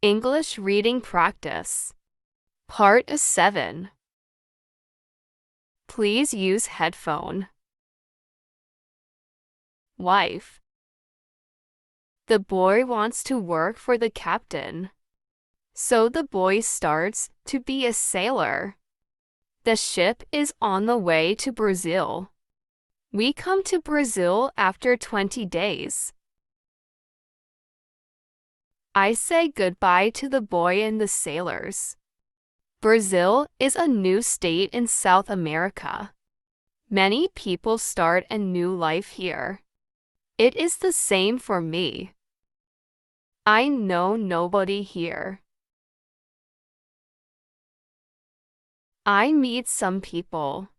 English Reading Practice. Part 7. Please use headphone. Wife. The boy wants to work for the captain. So the boy starts to be a sailor. The ship is on the way to Brazil. We come to Brazil after 20 days. I say goodbye to the boy and the sailors. Brazil is a new state in South America. Many people start a new life here. It is the same for me. I know nobody here. I meet some people.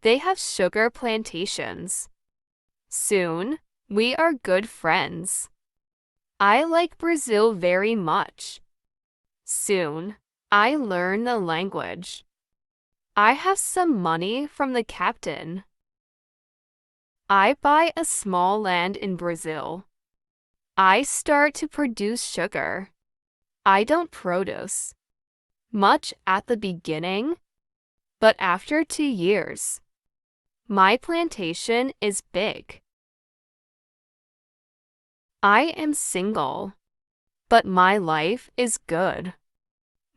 They have sugar plantations. Soon, we are good friends. I like Brazil very much. Soon, I learn the language. I have some money from the captain. I buy a small land in Brazil. I start to produce sugar. I don't produce much at the beginning, but after 2 years, my plantation is big. I am single, but my life is good.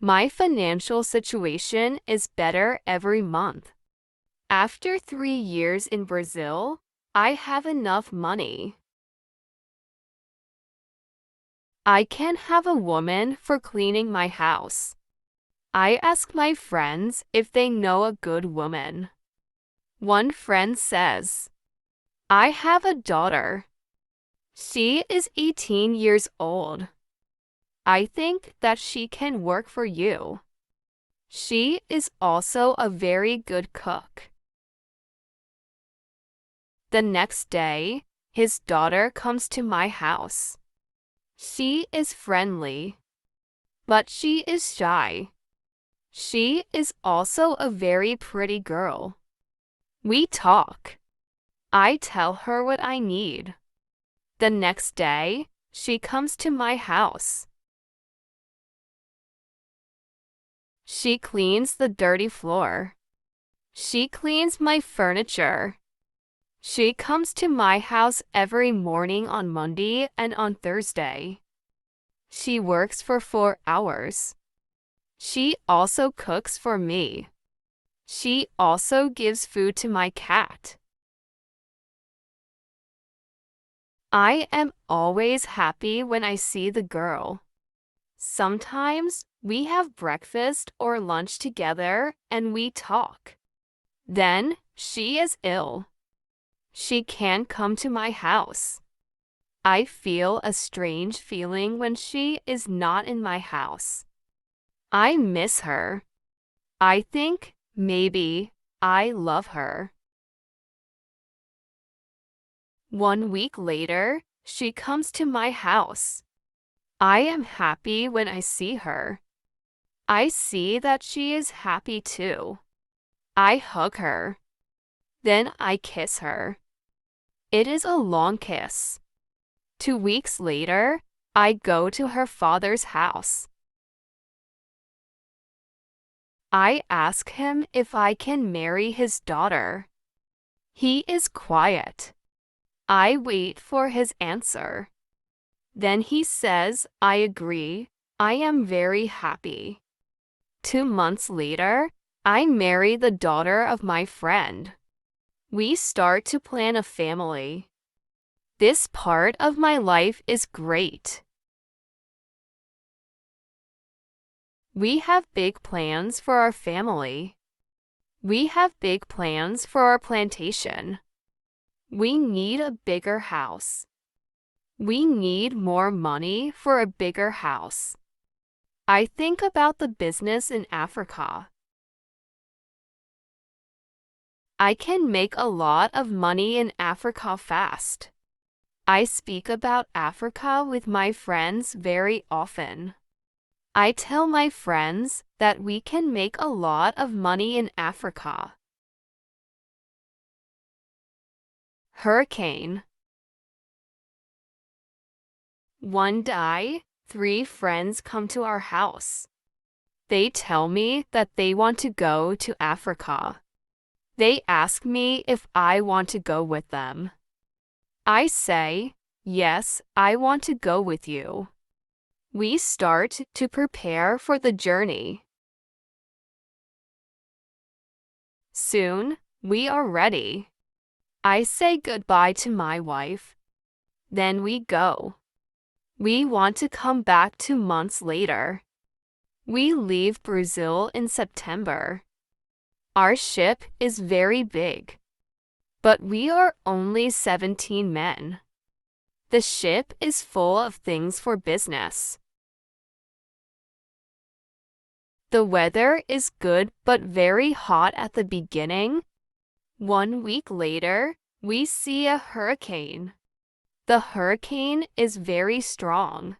My financial situation is better every month. After 3 years in Brazil, I have enough money. I can have a woman for cleaning my house. I ask my friends if they know a good woman. One friend says, I have a daughter. She is 18 years old. I think that she can work for you. She is also a very good cook. The next day, his daughter comes to my house. She is friendly, but she is shy. She is also a very pretty girl. We talk. I tell her what I need. The next day, she comes to my house. She cleans the dirty floor. She cleans my furniture. She comes to my house every morning on Monday and on Thursday. She works for 4 hours. She also cooks for me. She also gives food to my cat. I am always happy when I see the girl. Sometimes we have breakfast or lunch together and we talk. Then she is ill. She can't come to my house. I feel a strange feeling when she is not in my house. I miss her. I think maybe I love her. 1 week later, she comes to my house. I am happy when I see her. I see that she is happy too. I hug her. Then I kiss her. It is a long kiss. 2 weeks later, I go to her father's house. I ask him if I can marry his daughter. He is quiet. I wait for his answer. Then he says, I agree. I am very happy. 2 months later, I marry the daughter of my friend. We start to plan a family. This part of my life is great. We have big plans for our family. We have big plans for our plantation. We need a bigger house. We need more money for a bigger house. I think about the business in Africa. I can make a lot of money in Africa fast. I speak about Africa with my friends very often. I tell my friends that we can make a lot of money in Africa. Hurricane. One day, 3 friends come to our house. They tell me that they want to go to Africa. They ask me if I want to go with them. I say, yes, I want to go with you. We start to prepare for the journey. Soon, we are ready. I say goodbye to my wife. Then we go. We want to come back 2 months later. We leave Brazil in September. Our ship is very big, but we are only 17 men. The ship is full of things for business. The weather is good but very hot at the beginning. 1 week later, we see a hurricane. The hurricane is very strong.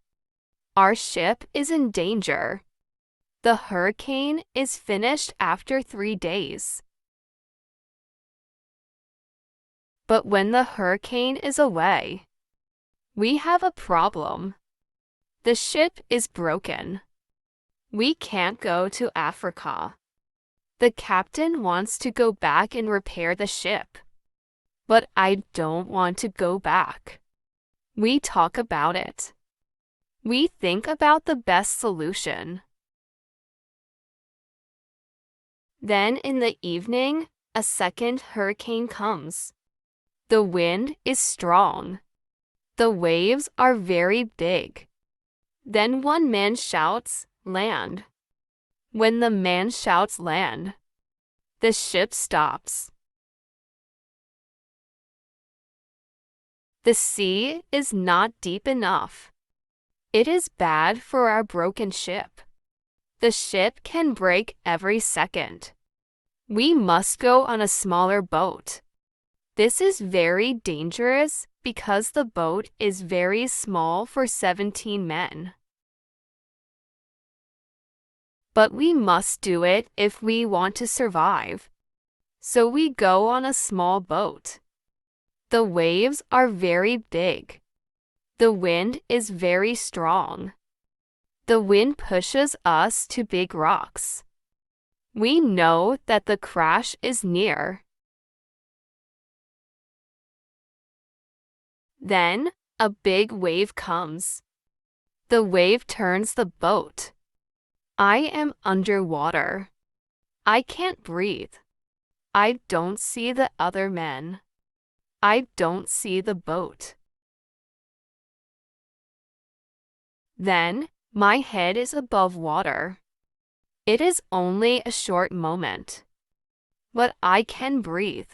Our ship is in danger. The hurricane is finished after 3 days. But when the hurricane is away, we have a problem. The ship is broken. We can't go to Africa. The captain wants to go back and repair the ship. But I don't want to go back. We talk about it. We think about the best solution. Then in the evening, a second hurricane comes. The wind is strong. The waves are very big. Then one man shouts, "Land." When the man shouts land, the ship stops. The sea is not deep enough. It is bad for our broken ship. The ship can break every second. We must go on a smaller boat. This is very dangerous because the boat is very small for 17 men. But we must do it if we want to survive. So we go on a small boat. The waves are very big. The wind is very strong. The wind pushes us to big rocks. We know that the crash is near. Then, a big wave comes. The wave turns the boat. I am underwater. I can't breathe. I don't see the other men. I don't see the boat. Then, my head is above water. It is only a short moment. But I can breathe.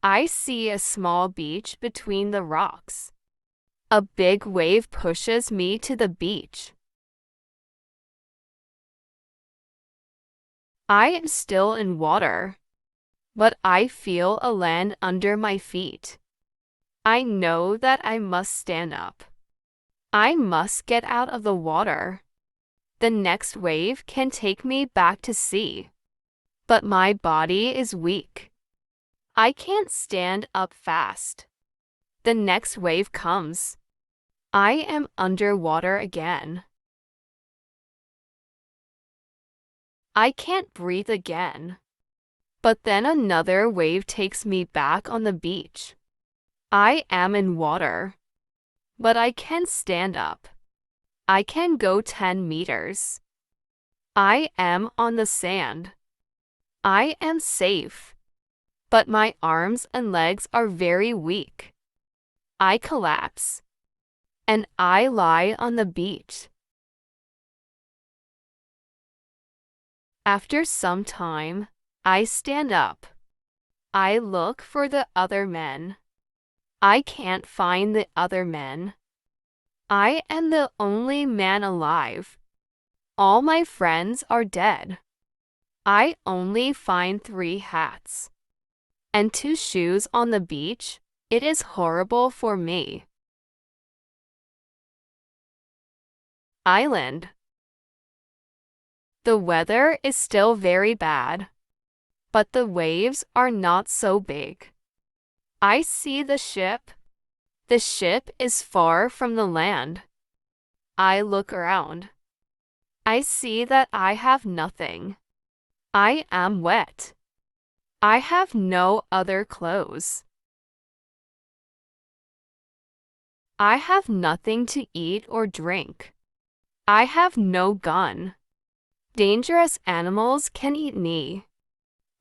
I see a small beach between the rocks. A big wave pushes me to the beach. I am still in water, but I feel a land under my feet. I know that I must stand up. I must get out of the water. The next wave can take me back to sea, but my body is weak. I can't stand up fast. The next wave comes. I am underwater again. I can't breathe again. But then another wave takes me back on the beach. I am in water. But I can stand up. I can go 10 meters. I am on the sand. I am safe. But my arms and legs are very weak. I collapse. And I lie on the beach. After some time, I stand up. I look for the other men. I can't find the other men. I am the only man alive. All my friends are dead. I only find 3 hats. And 2 shoes on the beach. It is horrible for me. Island. The weather is still very bad, but the waves are not so big. I see the ship. The ship is far from the land. I look around. I see that I have nothing. I am wet. I have no other clothes. I have nothing to eat or drink. I have no gun. Dangerous animals can eat me.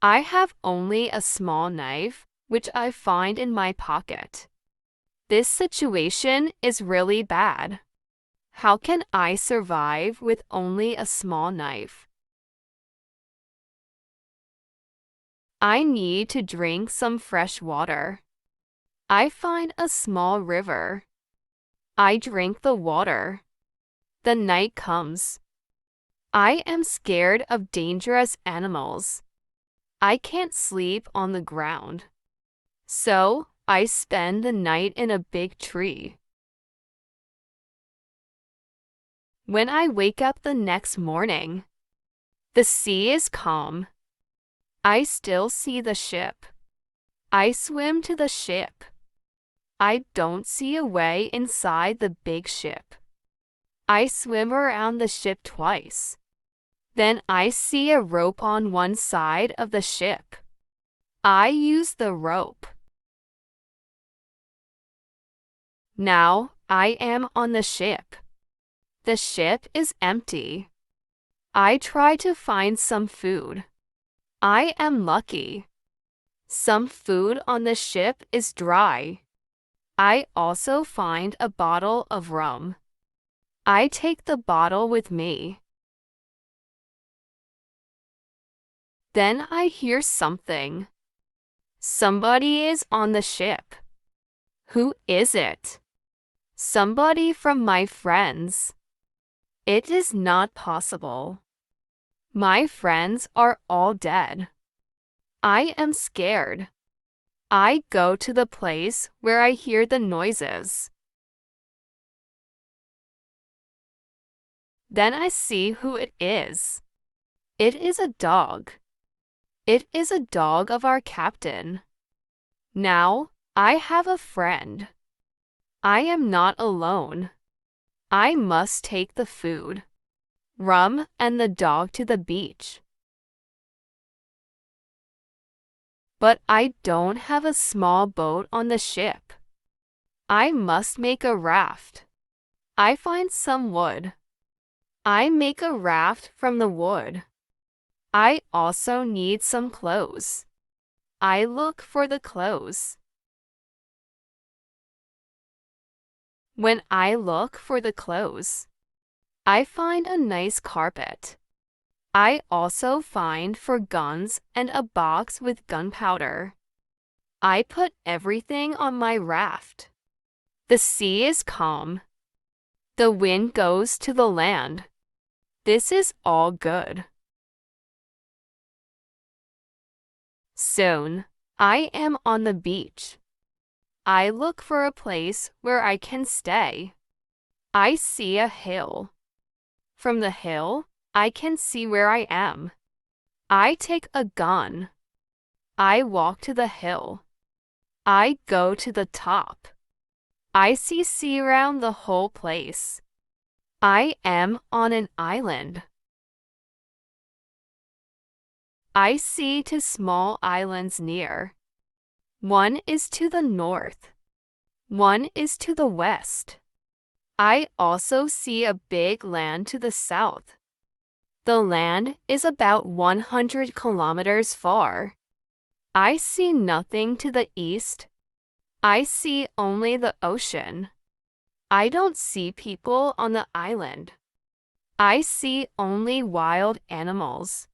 I have only a small knife, which I find in my pocket. This situation is really bad. How can I survive with only a small knife? I need to drink some fresh water. I find a small river. I drink the water. The night comes. I am scared of dangerous animals. I can't sleep on the ground. So, I spend the night in a big tree. When I wake up the next morning, the sea is calm. I still see the ship. I swim to the ship. I don't see a way inside the big ship. I swim around the ship twice. Then I see a rope on one side of the ship. I use the rope. Now I am on the ship. The ship is empty. I try to find some food. I am lucky. Some food on the ship is dry. I also find a bottle of rum. I take the bottle with me. Then I hear something. Somebody is on the ship. Who is it? Somebody from my friends. It is not possible. My friends are all dead. I am scared. I go to the place where I hear the noises. Then I see who it is. It is a dog. It is a dog of our captain. Now I have a friend. I am not alone. I must take the food, rum, and the dog to the beach. But I don't have a small boat on the ship. I must make a raft. I find some wood. I make a raft from the wood. I also need some clothes. I look for the clothes. When I look for the clothes, I find a nice carpet. I also find for guns and a box with gunpowder. I put everything on my raft. The sea is calm. The wind goes to the land. This is all good. Soon, I am on the beach. I look for a place where I can stay. I see a hill. From the hill, I can see where I am. I take a gun. I walk to the hill. I go to the top. I see around the whole place. I am on an island. I see two small islands near. One is to the north. One is to the west. I also see a big land to the south. The land is about 100 kilometers far. I see nothing to the east. I see only the ocean. I don't see people on the island. I see only wild animals.